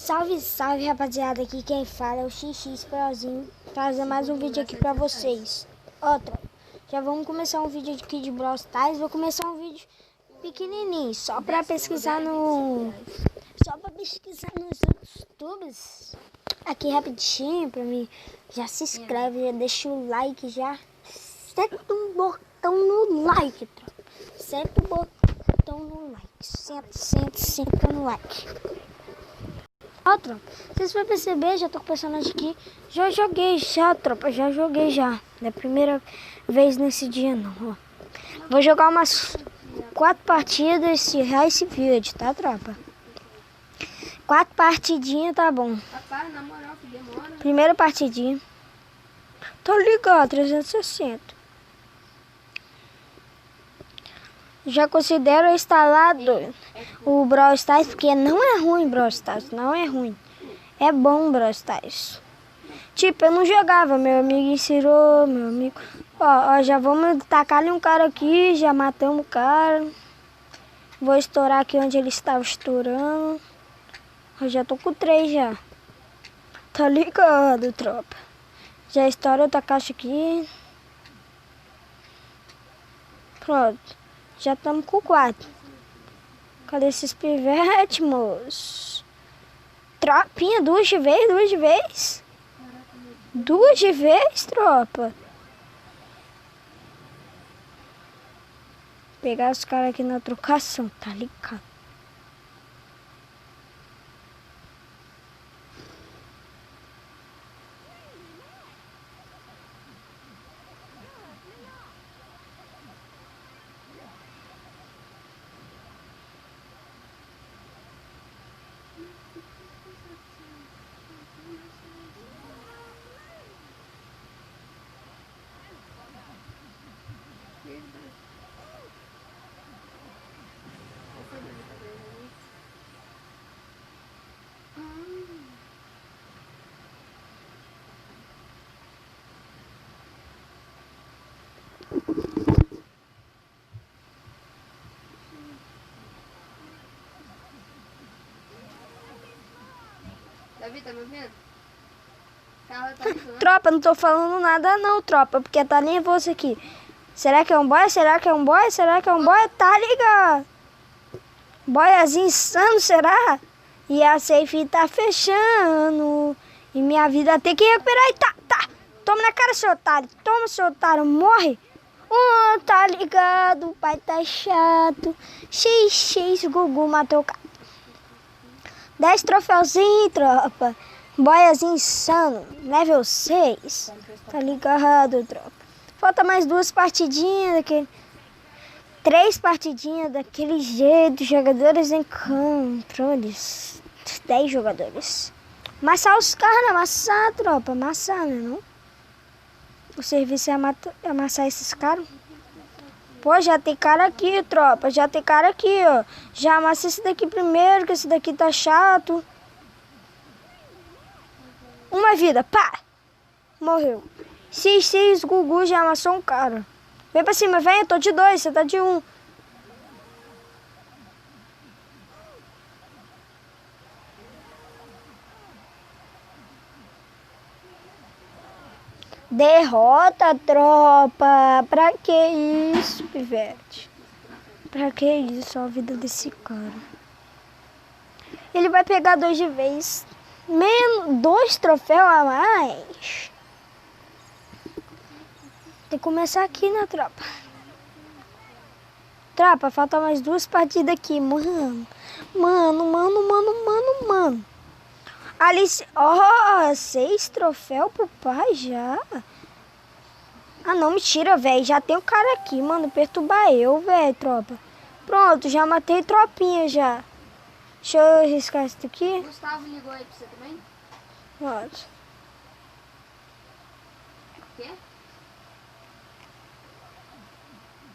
Salve, salve, rapaziada, aqui quem fala é o XX Prozinho, trazer mais um vídeo aqui pra vocês. Outra, já vamos começar um vídeo aqui de Brawl Stars. Vou começar um vídeo pequenininho, só pra pesquisar nos YouTubes. Aqui rapidinho pra mim, já se inscreve, já deixa o like, já senta um botão no like, tropa. Senta o botão no like, senta no like. Ó, tropa, vocês vão perceber, já tô com o personagem aqui. Já joguei já, tropa, já joguei já. Não é a primeira vez nesse dia não, ó. Vou jogar umas 4 partidas esse Rice Field, tá, tropa? 4 partidinhas tá bom. Rapaz, na moral, que demora. Primeira partidinha. Tô ligado, 360. Já considero instalado o Brawl Stars, porque não é ruim Brawl Stars, não é ruim. É bom Brawl Stars. Tipo, eu não jogava, meu amigo ensinou, meu amigo... Ó, já vamos tacar ali um cara aqui, já matamos o cara. Vou estourar aqui onde ele estava estourando. Eu já tô com 3 já. Tá ligado, tropa. Já estoura outra caixa aqui. Pronto. Já estamos com 4. Cadê esses pivetes, moço? Tropinha, 2 de vez, 2 de vez. 2 de vez, tropa. Pegar os caras aqui na trocação, tá ligado? Davi, tá me ouvindo? Carla, tá me ouvindo? Tropa, não tô falando nada não, tropa, porque tá nervoso aqui. Será que é um boy? Será que é um boy? Será que é um boy? Tá ligado? Boiazinho insano, será? E a safe tá fechando. E minha vida tem que recuperar. E tá. Toma na cara, seu otário. Toma, seu otário. Morre. Tá ligado. O pai tá chato. XX, Gugu matou o cara. 10 troféuzinhos, tropa. Boiazinho insano. Level 6. Tá ligado, tropa. Falta mais 2 partidinhas daquele... 3 partidinhas daquele jeito. Jogadores em controles. 10 jogadores. Amassar os caras, amassar, tropa. Amassar, né, não? O serviço é amassar esses caras. Pô, já tem cara aqui, tropa. Já tem cara aqui, ó. Já amassa esse daqui primeiro, que esse daqui tá chato. Uma vida, pá! Morreu. XX, Gugu já amassou um cara. Vem pra cima, vem, eu tô de 2, você tá de 1. Derrota, tropa. Pra que isso, pivete? Pra que isso, a vida desse cara? Ele vai pegar 2 de vez. Menos 2 troféus a mais. Tem que começar aqui, né, tropa? Tropa, falta mais 2 partidas aqui, mano. Mano. Alice, ó, 6 troféus pro pai já. Ah, não, mentira, velho. Já tem um cara aqui, mano. Perturbar eu, velho, tropa. Pronto, já matei tropinha já. Deixa eu riscar isso aqui. O Gustavo ligou aí pra você também? Pronto. O quê?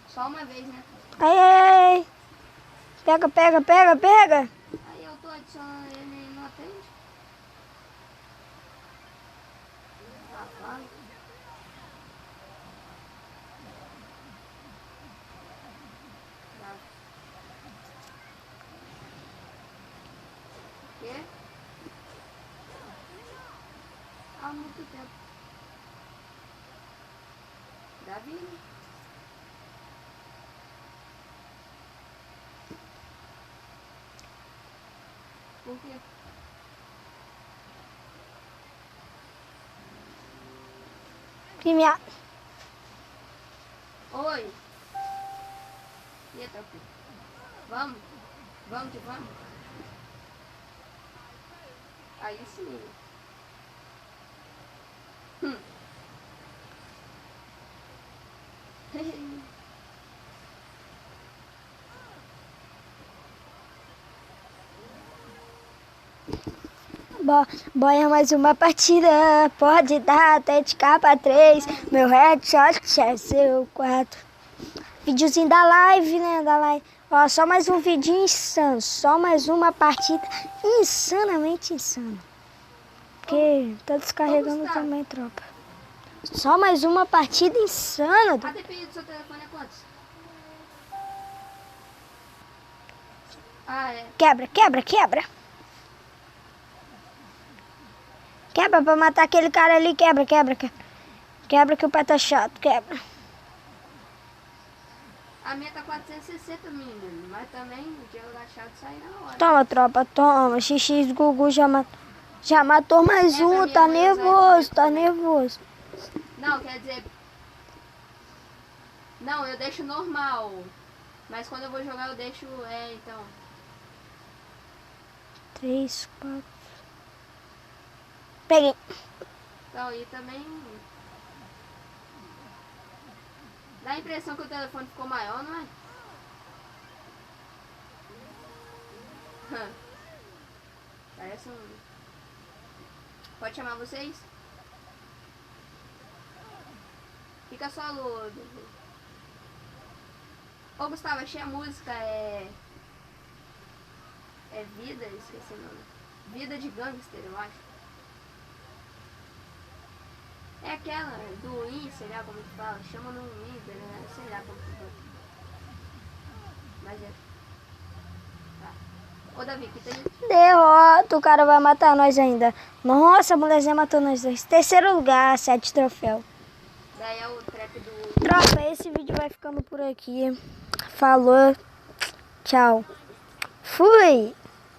Só uma vez, né? Ai. Pega. Aí eu tô adicionando ele e não atende. Rapaz. O quê? muito tempo. Davi, né? Por quê? Minha... Oi. E aí, Tropi? Vamos? Vamos que vamos? Aí sim. Boia mais uma partida, pode dar até de capa 3. Meu headshot é seu 4. Videozinho da live, né? Da live. Ó, só mais um vidinho insano. Só mais uma partida insanamente insana. Porque tá descarregando também, tropa. Só mais uma partida insana. A DPI do seu telefone é quantos? Ah, é. Quebra, quebra, quebra. Quebra pra matar aquele cara ali. Quebra, quebra, quebra. Quebra que o pai tá chato, quebra. A minha tá 460, menino. Mas também o dia agachado sai na hora. Toma, tropa, toma. XX Gugu já matou mais um. Tá nervoso, tá nervoso. Não, quer dizer... Não, eu deixo normal. Mas quando eu vou jogar eu deixo... É, então... 3, 4... Peguei. Então, e também... Dá a impressão que o telefone ficou maior, não é? Parece um... Pode chamar vocês? Fica só lodo. Ô Gustavo, achei a música, é Vida, esqueci o nome. Vida de Gangster, eu acho. É aquela do I, sei lá como que fala. Chama no I, né? Sei lá como que fala. Mas é... Tá. Ô Davi, que tem... Derrota, o cara vai matar nós ainda. Nossa, a mulherzinha matou nós dois. Terceiro lugar, 7 troféus. Daí é o trap do... Tropa, esse vídeo vai ficando por aqui. Falou. Tchau. Fui.